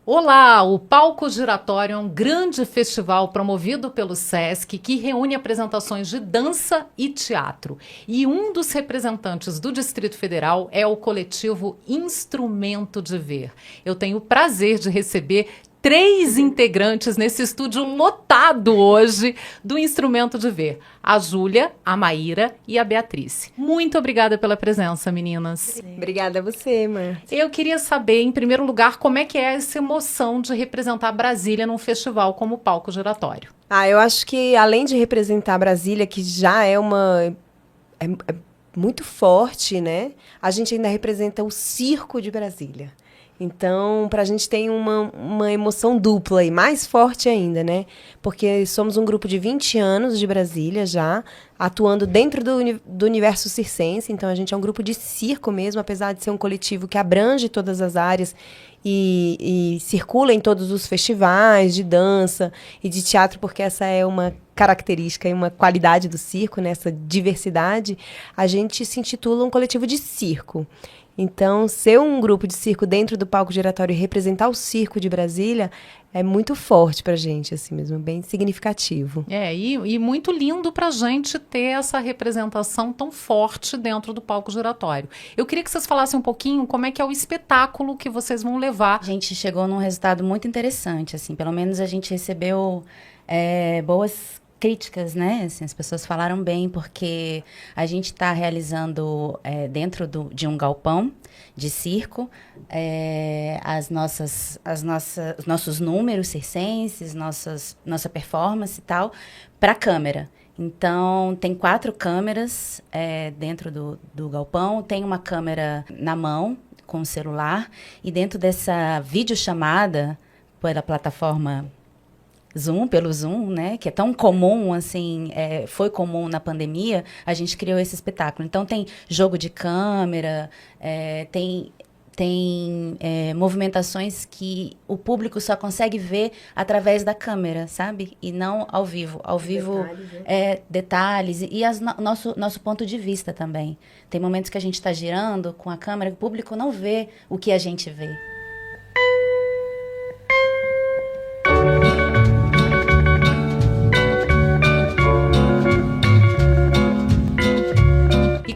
Olá! O Palco Giratório é um grande festival promovido pelo SESC que reúne apresentações de dança e teatro. E um dos representantes do Distrito Federal é o coletivo Instrumento de Ver. Eu tenho o prazer de receber três integrantes nesse estúdio lotado hoje do Instrumento de Ver: a Júlia, a Maíra e a Beatriz. Muito obrigada pela presença, meninas. Obrigada a você, Márcia. Eu queria saber, em primeiro lugar, como é que é essa emoção de representar Brasília num festival como o Palco Giratório. Eu acho que além de representar Brasília, que já é é muito forte, né? A gente ainda representa o circo de Brasília. Então, para a gente tem uma emoção dupla e mais forte ainda, né? Porque somos um grupo de 20 anos de Brasília já, atuando dentro do universo circense. Então, a gente é um grupo de circo mesmo, apesar de ser um coletivo que abrange todas as áreas e circula em todos os festivais de dança e de teatro, porque essa é uma característica e uma qualidade do circo, né? Essa diversidade. A gente se intitula um coletivo de circo. Então, ser um grupo de circo dentro do palco giratório e representar o circo de Brasília é muito forte pra gente, assim mesmo, bem significativo. E muito lindo pra gente ter essa representação tão forte dentro do palco giratório. Eu queria que vocês falassem um pouquinho como é que é o espetáculo que vocês vão levar. A gente chegou num resultado muito interessante, assim, pelo menos a gente recebeu boas críticas, né? Assim, as pessoas falaram bem, porque a gente está realizando dentro de um galpão de circo os nossos números circenses, nossa performance e tal, para a câmera. Então, tem 4 câmeras dentro do galpão, tem uma câmera na mão, com o celular, e dentro dessa videochamada pela plataforma Zoom, pelo Zoom, né, que é tão comum, assim, foi comum na pandemia, a gente criou esse espetáculo. Então, tem jogo de câmera, tem movimentações que o público só consegue ver através da câmera, sabe? E não ao vivo. Ao vivo detalhes e nosso ponto de vista também. Tem momentos que a gente está girando com a câmera e o público não vê o que a gente vê.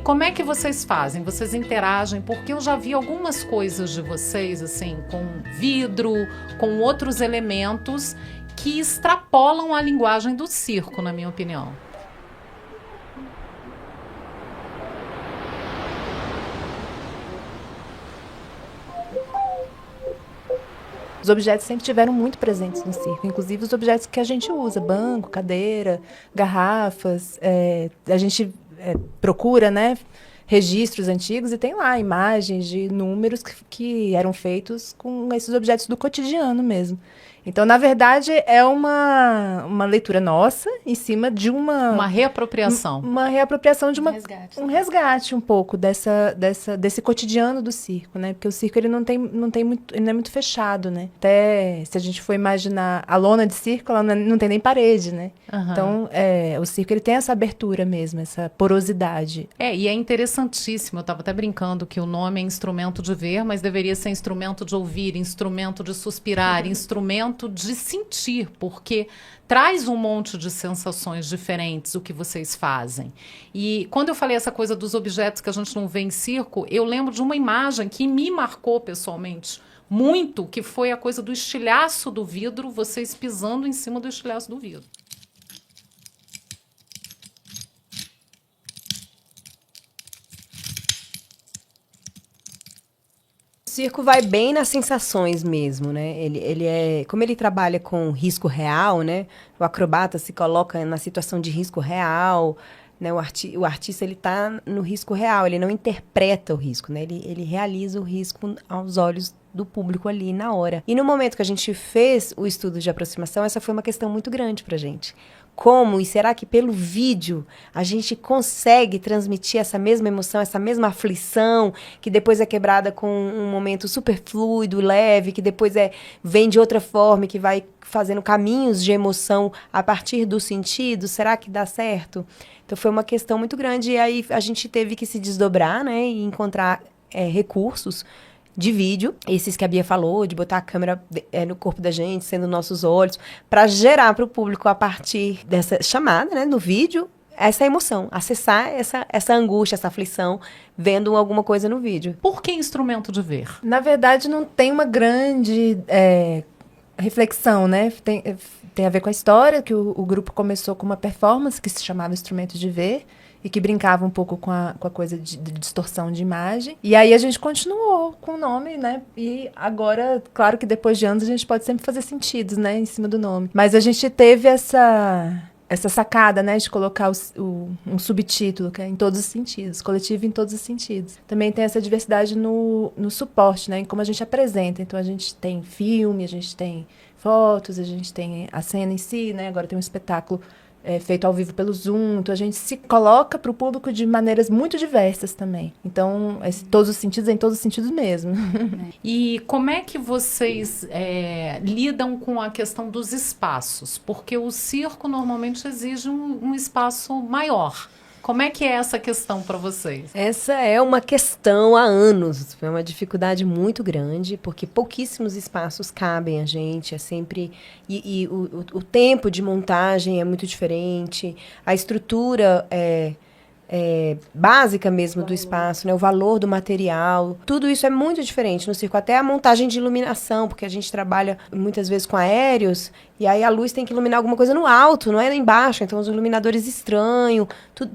Como é que vocês fazem? Vocês interagem? Porque eu já vi algumas coisas de vocês, assim, com vidro, com outros elementos que extrapolam a linguagem do circo, na minha opinião. Os objetos sempre estiveram muito presentes no circo, inclusive os objetos que a gente usa, banco, cadeira, garrafas. A gente procura, né, registros antigos e tem lá imagens de números que eram feitos com esses objetos do cotidiano mesmo. Então, na verdade, é uma leitura nossa em cima de uma reapropriação. Uma reapropriação de Resgate. um resgate um pouco desse cotidiano do circo, né? Porque o circo ele não é muito fechado, né? Até se a gente for imaginar a lona de circo, ela não tem nem parede, né? Uhum. Então, o circo ele tem essa abertura mesmo, essa porosidade. E é interessantíssimo. Eu estava até brincando que o nome é instrumento de ver, mas deveria ser instrumento de ouvir, instrumento de suspirar, instrumento de sentir, porque traz um monte de sensações diferentes o que vocês fazem. E quando eu falei essa coisa dos objetos que a gente não vê em circo, eu lembro de uma imagem que me marcou pessoalmente muito, que foi a coisa do estilhaço do vidro, vocês pisando em cima do estilhaço do vidro. O circo vai bem nas sensações mesmo, né? Como ele trabalha com risco real, né? O acrobata se coloca na situação de risco real, né? O artista ele está no risco real, ele não interpreta o risco, né? Ele realiza o risco aos olhos do público ali na hora. E no momento que a gente fez o estudo de aproximação, essa foi uma questão muito grande pra gente. Como e será que pelo vídeo a gente consegue transmitir essa mesma emoção, essa mesma aflição, que depois é quebrada com um momento super fluido, leve, que depois vem de outra forma, que vai fazendo caminhos de emoção a partir do sentido? Será que dá certo? Então foi uma questão muito grande e aí a gente teve que se desdobrar, né, e encontrar recursos de vídeo, esses que a Bia falou, de botar a câmera no corpo da gente, sendo nossos olhos, para gerar para o público, a partir dessa chamada, né, no vídeo, essa emoção, acessar essa angústia, essa aflição, vendo alguma coisa no vídeo. Por que instrumento de ver? Na verdade, não tem uma grande reflexão, né? Tem a ver com a história, que o grupo começou com uma performance que se chamava Instrumento de Ver, e que brincava um pouco com a coisa de distorção de imagem. E aí a gente continuou com o nome, né? E agora, claro que depois de anos, a gente pode sempre fazer sentidos, né? Em cima do nome. Mas a gente teve essa sacada, né, de colocar um subtítulo, que é em todos os sentidos, coletivo em todos os sentidos. Também tem essa diversidade no suporte, né, em como a gente apresenta. Então, a gente tem filme, a gente tem fotos, a gente tem a cena em si, né, agora tem um espetáculo feito ao vivo pelo Zoom. Então, a gente se coloca para o público de maneiras muito diversas também. Então, todos os sentidos, é em todos os sentidos mesmo. E como é que vocês lidam com a questão dos espaços? Porque o circo normalmente exige um espaço maior. Como é que é essa questão para vocês? Essa é uma questão há anos, é uma dificuldade muito grande, porque pouquíssimos espaços cabem a gente, é sempre... E o tempo de montagem é muito diferente, a estrutura básica mesmo do espaço, né? O valor do material, tudo isso é muito diferente no circo, até a montagem de iluminação, porque a gente trabalha muitas vezes com aéreos, e aí a luz tem que iluminar alguma coisa no alto, não é embaixo, então os iluminadores estranhos,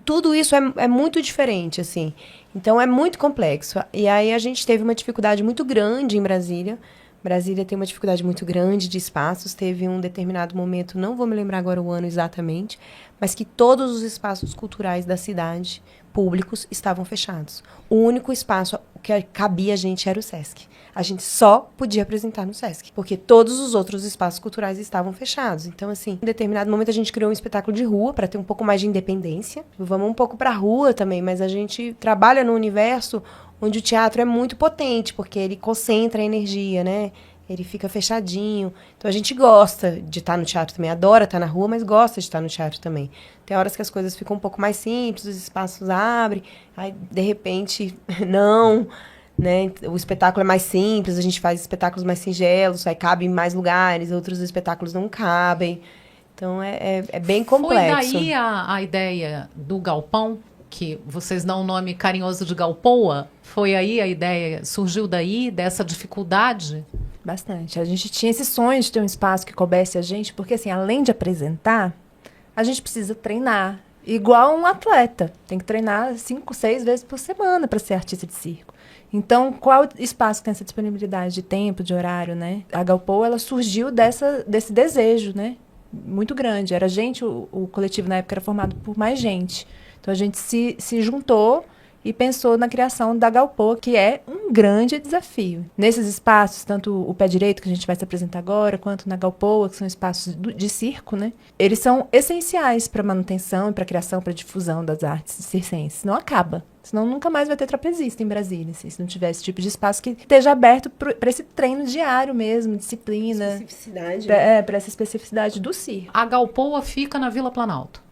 tudo isso é muito diferente, assim. Então é muito complexo. E aí a gente teve uma dificuldade muito grande em Brasília. Brasília tem uma dificuldade muito grande de espaços. Teve um determinado momento, não vou me lembrar agora o ano exatamente, mas que todos os espaços culturais da cidade, públicos, estavam fechados. O único espaço que cabia a gente era o Sesc. A gente só podia apresentar no Sesc, porque todos os outros espaços culturais estavam fechados. Então, assim, em determinado momento a gente criou um espetáculo de rua para ter um pouco mais de independência. Vamos um pouco para a rua também, mas a gente trabalha num universo onde o teatro é muito potente, porque ele concentra a energia, né? Ele fica fechadinho. Então, a gente gosta de estar no teatro também. Adora estar na rua, mas gosta de estar no teatro também. Tem horas que as coisas ficam um pouco mais simples, os espaços abrem, aí, de repente, não, né? O espetáculo é mais simples, a gente faz espetáculos mais singelos, aí cabe em mais lugares, outros espetáculos não cabem. Então, é bem complexo. Foi daí a ideia do galpão, que vocês dão o nome carinhoso de Galpoa? Foi aí a ideia, surgiu daí, dessa dificuldade? Bastante. A gente tinha esse sonho de ter um espaço que coubesse a gente, porque, assim, além de apresentar, a gente precisa treinar. Igual um atleta. Tem que treinar 5, 6 vezes por semana para ser artista de circo. Então, qual espaço que tem essa disponibilidade de tempo, de horário, né? A Galpoa, ela surgiu desse desejo, né? Muito grande. Era gente, o coletivo na época era formado por mais gente. Então, a gente se juntou e pensou na criação da Galpoa, que é um grande desafio. Nesses espaços, tanto o Pé Direito, que a gente vai se apresentar agora, quanto na Galpoa, que são espaços de circo, né? Eles são essenciais para a manutenção e para a criação, para a difusão das artes circenses. Não acaba. Senão nunca mais vai ter trapezista em Brasília, assim, se não tiver esse tipo de espaço que esteja aberto para esse treino diário mesmo, disciplina. Especificidade. Para essa especificidade do circo. A Galpoa fica na Vila Planalto.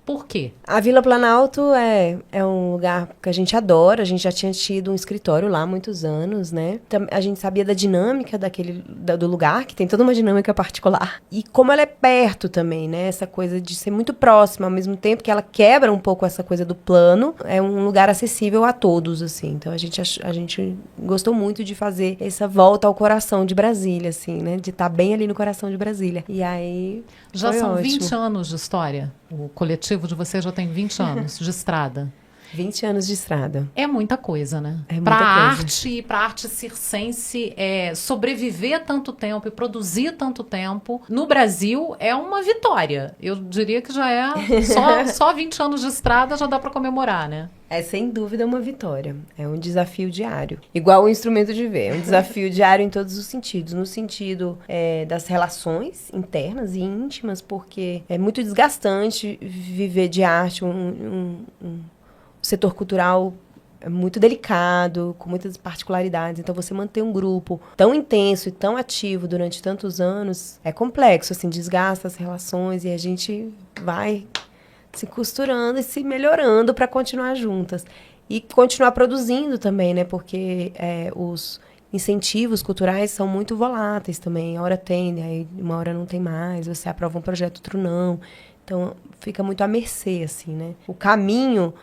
Por quê? A Vila Planalto é um lugar que a gente adora. A gente já tinha tido um escritório lá há muitos anos, né? A gente sabia da dinâmica do lugar, que tem toda uma dinâmica particular. E como ela é perto também, né? Essa coisa de ser muito próxima, ao mesmo tempo que ela quebra um pouco essa coisa do plano. É um lugar acessível a todos, assim. Então, a gente gostou muito de fazer essa volta ao coração de Brasília, assim, né? De estar bem ali no coração de Brasília. E aí, Já foi são ótimo. 20 anos de história. O coletivo de vocês já tem 20 anos de estrada. 20 anos de estrada. É muita coisa, né? É muita Para coisa. arte e para arte circense, sobreviver tanto tempo e produzir tanto tempo no Brasil é uma vitória. Eu diria que já é só 20 anos de estrada já dá para comemorar, né? É sem dúvida uma vitória. É um desafio diário. Igual o instrumento de ver. É um desafio diário em todos os sentidos. No sentido das relações internas e íntimas, porque é muito desgastante viver de arte, um setor cultural é muito delicado, com muitas particularidades. Então, você manter um grupo tão intenso e tão ativo durante tantos anos é complexo, assim, desgasta as relações e a gente vai se costurando e se melhorando para continuar juntas. E continuar produzindo também, né? Porque incentivos culturais são muito voláteis também. Uma hora tem, aí uma hora não tem mais, você aprova um projeto, outro não. Então, fica muito à mercê, assim, né? O caminho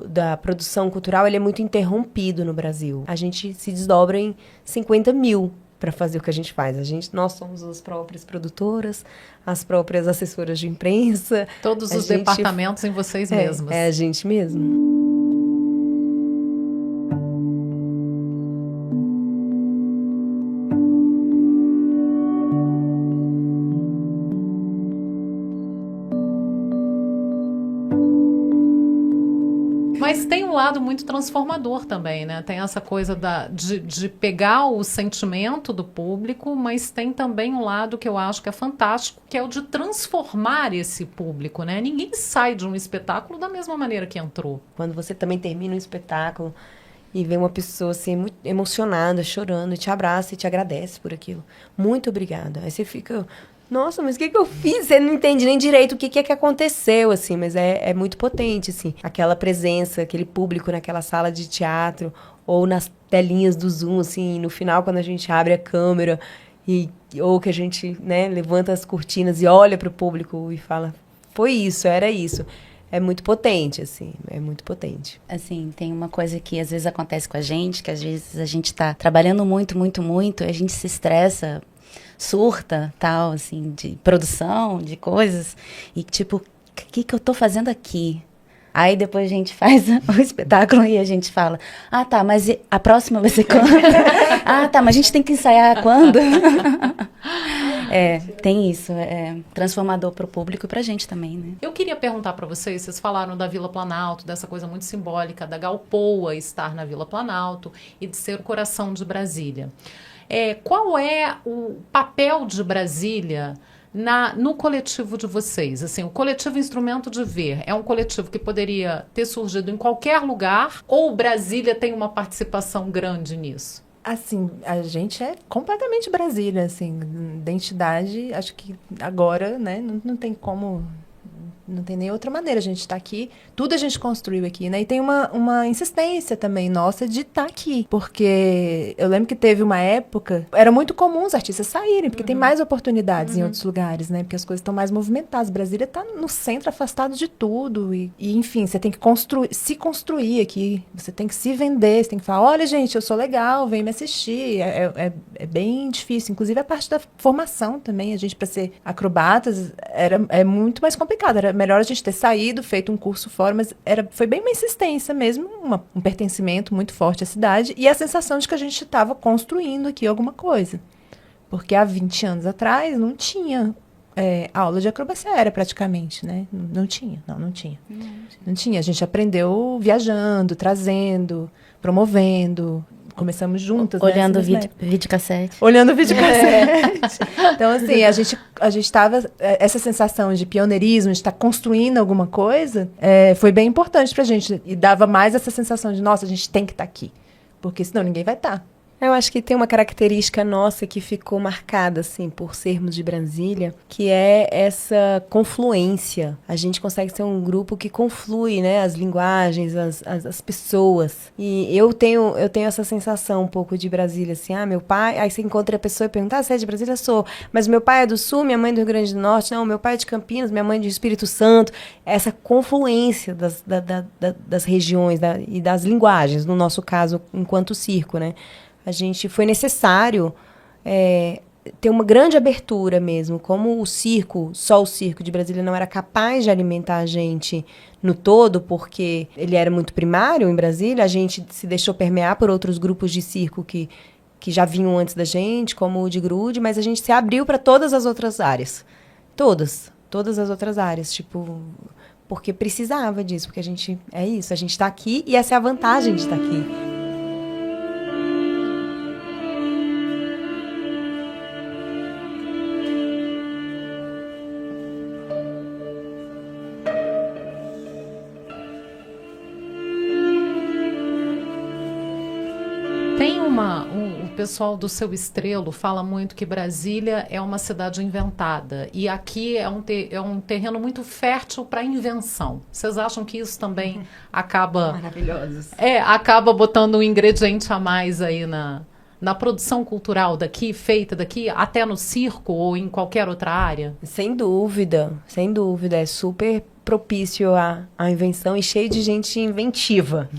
da produção cultural, ele é muito interrompido no Brasil. A gente se desdobra em 50 mil para fazer o que a gente faz. Nós somos as próprias produtoras, as próprias assessoras de imprensa. Todos os departamentos em vocês mesmos. É a gente mesmo. Mas tem um lado muito transformador também, né? Tem essa coisa de pegar o sentimento do público, mas tem também um lado que eu acho que é fantástico, que é o de transformar esse público, né? Ninguém sai de um espetáculo da mesma maneira que entrou. Quando você também termina um espetáculo e vê uma pessoa assim, muito emocionada, chorando, e te abraça e te agradece por aquilo. Muito obrigada. Aí você fica... Nossa, mas o que eu fiz? Você não entende nem direito o que é que aconteceu, assim, mas é muito potente, assim. Aquela presença, aquele público naquela sala de teatro, ou nas telinhas do Zoom, assim, no final, quando a gente abre a câmera, ou que a gente, né, levanta as cortinas e olha para o público e fala, foi isso, era isso. É muito potente, assim, é muito potente. Assim, tem uma coisa que às vezes acontece com a gente, que às vezes a gente tá trabalhando muito, muito, muito, a gente se estressa, surta, tal, assim, de produção, de coisas, e tipo, o que eu tô fazendo aqui? Aí depois a gente faz o espetáculo e a gente fala, ah, tá, mas a próxima vai ser quando? Ah, tá, mas a gente tem que ensaiar quando? Tem isso, é transformador pro público e pra gente também, né? Eu queria perguntar para vocês falaram da Vila Planalto, dessa coisa muito simbólica da Galpoa estar na Vila Planalto e de ser o coração de Brasília. Qual é o papel de Brasília no coletivo de vocês? Assim, o coletivo Instrumento de Ver é um coletivo que poderia ter surgido em qualquer lugar ou Brasília tem uma participação grande nisso? Assim, a gente é completamente Brasília, assim, identidade, acho que agora, né, não tem como... Não tem nem outra maneira, a gente está aqui, tudo a gente construiu aqui, né? E tem uma insistência também nossa de estar aqui, porque eu lembro que teve uma época, era muito comum os artistas saírem, porque tem mais oportunidades em outros lugares, né? Porque as coisas estão mais movimentadas. Brasília está no centro, afastado de tudo, e enfim, você tem que se construir aqui, você tem que se vender, você tem que falar, olha gente, eu sou legal, vem me assistir, é bem difícil, inclusive a parte da formação também, a gente para ser acrobatas é muito mais complicado, era melhor a gente ter saído, feito um curso fora, mas foi bem uma insistência mesmo, um pertencimento muito forte à cidade e a sensação de que a gente estava construindo aqui alguma coisa. Porque há 20 anos atrás não tinha aula de acrobacia aérea praticamente, né? Não tinha. Não tinha. A gente aprendeu viajando, trazendo, promovendo. Começamos juntas, olhando né? videocassete. Olhando videocassete. Então, assim, a gente tava... Essa sensação de pioneirismo, de estar construindo alguma coisa, foi bem importante pra gente. E dava mais essa sensação de, nossa, a gente tem que estar aqui. Porque senão ninguém vai estar. Eu acho que tem uma característica nossa que ficou marcada, assim, por sermos de Brasília, que é essa confluência. A gente consegue ser um grupo que conflui, né, as linguagens, as pessoas. E eu tenho essa sensação um pouco de Brasília, assim, meu pai... Aí você encontra a pessoa e pergunta, você é de Brasília? Sou. Mas meu pai é do Sul, minha mãe é do Rio Grande do Norte. Não, meu pai é de Campinas, minha mãe é do Espírito Santo. Essa confluência das regiões e das linguagens, no nosso caso, enquanto circo, né? A gente foi necessário ter uma grande abertura mesmo. Como só o circo de Brasília não era capaz de alimentar a gente no todo, porque ele era muito primário em Brasília, a gente se deixou permear por outros grupos de circo que já vinham antes da gente, como o de Grude, mas a gente se abriu para todas as outras áreas. Todas as outras áreas, tipo... Porque precisava disso, porque a gente está aqui e essa é a vantagem de estar aqui. O pessoal do Seu Estrelo fala muito que Brasília é uma cidade inventada e aqui é um terreno muito fértil para invenção. Vocês acham que isso também acaba... Maravilhosos. Acaba botando um ingrediente a mais aí na na produção cultural daqui, feita daqui, até no circo ou em qualquer outra área? Sem dúvida, sem dúvida. É super propício à invenção e cheio de gente inventiva.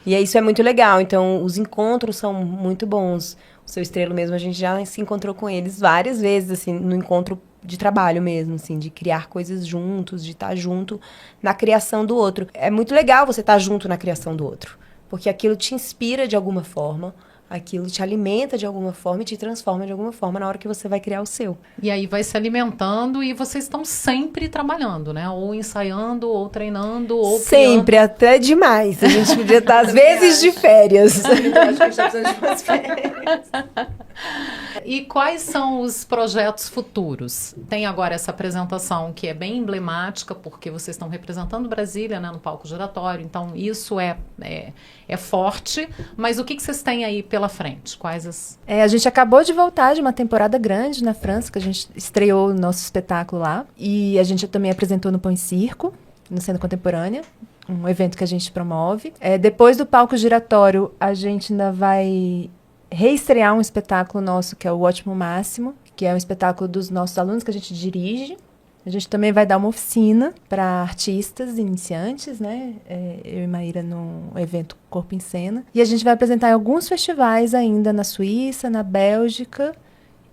E isso é muito legal. Então, os encontros são muito bons. O Seu Estrelo mesmo, a gente já se encontrou com eles várias vezes, assim, no encontro de trabalho mesmo, assim, de criar coisas juntos, de estar junto na criação do outro. É muito legal você estar junto na criação do outro, porque aquilo te inspira de alguma forma, aquilo te alimenta de alguma forma e te transforma de alguma forma na hora que você vai criar o seu. E aí vai se alimentando e vocês estão sempre trabalhando, né? Ou ensaiando, ou treinando, ou sempre, até demais. A gente podia estar, às vezes, de férias. Eu acho que a gente tá precisando de umas férias. E quais são os projetos futuros? Tem agora essa apresentação que é bem emblemática, porque vocês estão representando Brasília, né, no palco giratório, então isso é forte, mas o que vocês têm aí pela frente? Quais as... A gente acabou de voltar de uma temporada grande na França, que a gente estreou o nosso espetáculo lá, e a gente também apresentou no Pão e Circo, no Cena Contemporânea, um evento que a gente promove. Depois do palco giratório, a gente ainda vai reestrear um espetáculo nosso, que é o Ótimo Máximo, que é um espetáculo dos nossos alunos que a gente dirige. A gente também vai dar uma oficina para artistas iniciantes, né? Eu e Maíra no evento Corpo em Cena. E a gente vai apresentar em alguns festivais ainda na Suíça, na Bélgica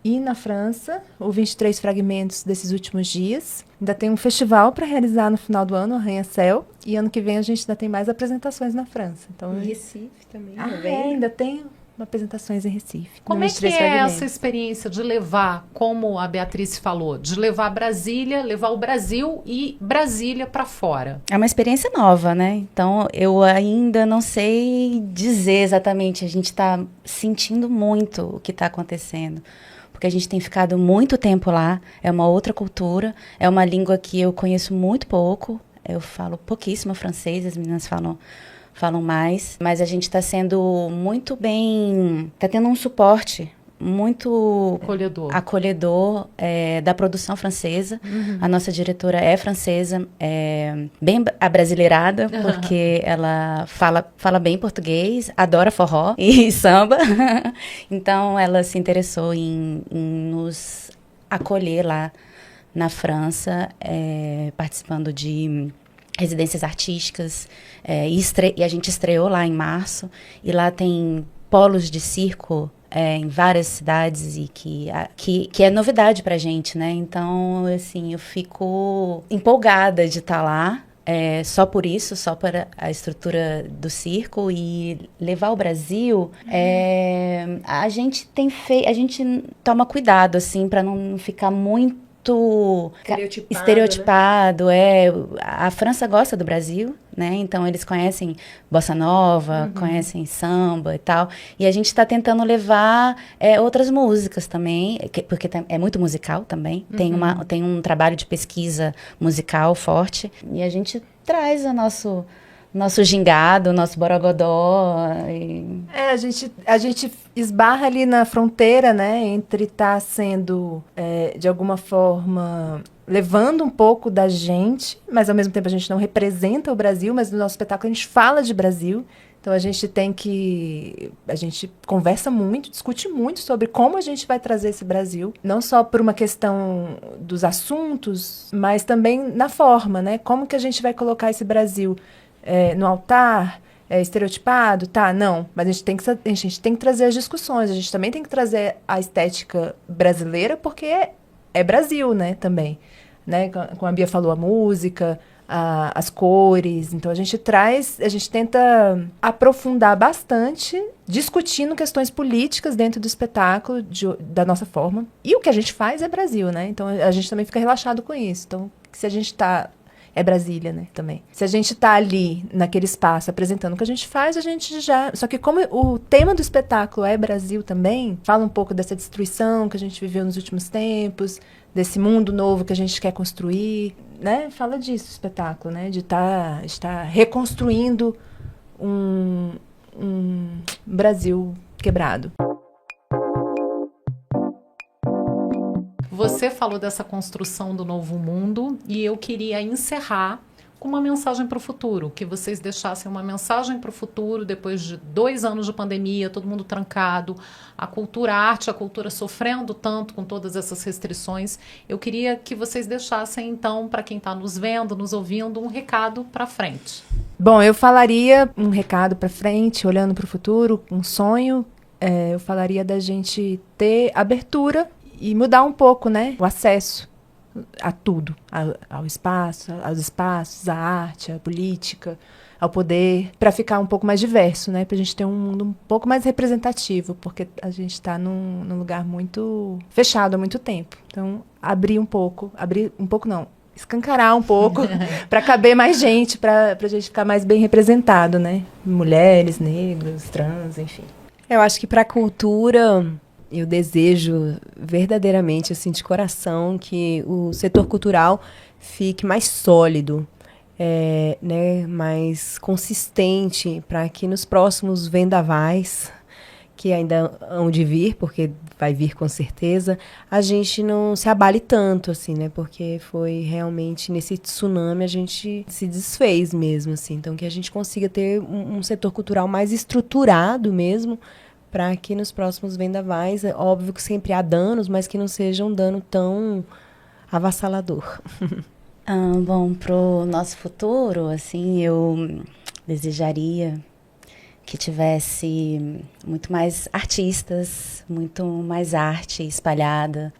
e na França, o 23 Fragmentos desses últimos dias. Ainda tem um festival para realizar no final do ano, Arranha-Céu. E ano que vem a gente ainda tem mais apresentações na França. Então, Em Recife também. ainda tem apresentações em Recife. Como é que é essa experiência de levar, como a Beatriz falou, de levar Brasília, levar o Brasil e Brasília para fora? É uma experiência nova, né? Então, eu ainda não sei dizer exatamente. A gente está sentindo muito o que está acontecendo. Porque a gente tem ficado muito tempo lá. É uma outra cultura. É uma língua que eu conheço muito pouco. Eu falo pouquíssimo francês, as meninas falam mais, mas a gente está sendo muito bem, está tendo um suporte muito acolhedor da produção francesa. Uhum. A nossa diretora é francesa, bem abrasileirada, porque ela fala bem português, adora forró e samba. Então, ela se interessou em nos acolher lá na França, participando de residências artísticas, e a gente estreou lá em março, e lá tem polos de circo em várias cidades, e que é novidade pra gente, né? Então, assim, eu fico empolgada de estar lá, só por isso, só para a estrutura do circo, e levar o Brasil, a gente toma cuidado, assim, para não ficar muito estereotipado, né? A França gosta do Brasil, né? Então eles conhecem bossa nova, conhecem samba e tal, e a gente está tentando levar outras músicas também, porque é muito musical também. Tem um trabalho de pesquisa musical forte, e a gente traz o nosso gingado, nosso borogodó. A gente esbarra ali na fronteira, né, entre estar sendo, de alguma forma, levando um pouco da gente, mas ao mesmo tempo a gente não representa o Brasil, mas no nosso espetáculo a gente fala de Brasil. Então a gente conversa muito, discute muito sobre como a gente vai trazer esse Brasil, não só por uma questão dos assuntos, mas também na forma, né? Como que a gente vai colocar esse Brasil no altar, estereotipado, tá? Não, mas a gente tem que trazer as discussões, a gente também tem que trazer a estética brasileira, porque é Brasil, né, também. Né? Como a Bia falou, a música, as cores. Então, a gente tenta aprofundar bastante, discutindo questões políticas dentro do espetáculo, da nossa forma. E o que a gente faz é Brasil, né? Então, a gente também fica relaxado com isso. Então, se a gente é Brasília, né, também. Se a gente tá ali, naquele espaço, apresentando o que a gente faz, a gente já... Só que como o tema do espetáculo é Brasil também, fala um pouco dessa destruição que a gente viveu nos últimos tempos, desse mundo novo que a gente quer construir, né? Fala disso o espetáculo, né? De estar reconstruindo um Brasil quebrado. Você falou dessa construção do novo mundo e eu queria encerrar com uma mensagem para o futuro, que vocês deixassem uma mensagem para o futuro depois de 2 anos de pandemia, todo mundo trancado, a arte, a cultura sofrendo tanto com todas essas restrições. Eu queria que vocês deixassem, então, para quem está nos vendo, nos ouvindo, um recado para frente. Bom, eu falaria um recado para frente, olhando para o futuro, um sonho. Eu falaria da gente ter abertura e mudar um pouco, né, o acesso a tudo, ao espaço, aos espaços, à arte, à política, ao poder, para ficar um pouco mais diverso, né, para a gente ter um mundo um pouco mais representativo, porque a gente está num lugar muito fechado há muito tempo. Então, abrir um pouco não, escancarar um pouco para caber mais gente, para a gente ficar mais bem representado, né, mulheres, negros, trans, enfim. Eu acho que para a cultura, eu desejo verdadeiramente, assim, de coração, que o setor cultural fique mais sólido, né, mais consistente, para que nos próximos vendavais, que ainda hão de vir, porque vai vir com certeza, a gente não se abale tanto, assim, né, porque foi realmente nesse tsunami a gente se desfez mesmo, assim, então que a gente consiga ter um setor cultural mais estruturado mesmo, para que nos próximos vendavais, é óbvio que sempre há danos, mas que não seja um dano tão avassalador. Bom, pro nosso futuro, assim, eu desejaria que tivesse muito mais artistas, muito mais arte espalhada,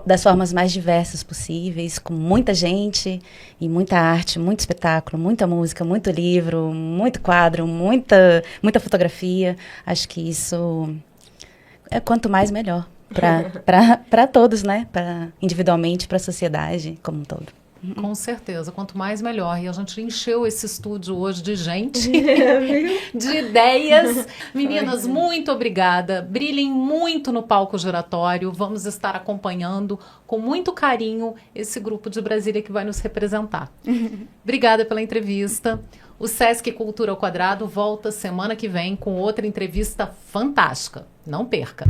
das formas mais diversas possíveis, com muita gente e muita arte, muito espetáculo, muita música, muito livro, muito quadro, muita fotografia. Acho que isso é quanto mais melhor para todos, né? Individualmente, para a sociedade como um todo. Com certeza, quanto mais melhor. E a gente encheu esse estúdio hoje de gente, de ideias. Meninas, muito obrigada. Brilhem muito no palco giratório. Vamos estar acompanhando com muito carinho esse grupo de Brasília que vai nos representar. Obrigada pela entrevista. O Sesc Cultura ao Quadrado volta semana que vem com outra entrevista fantástica. Não perca!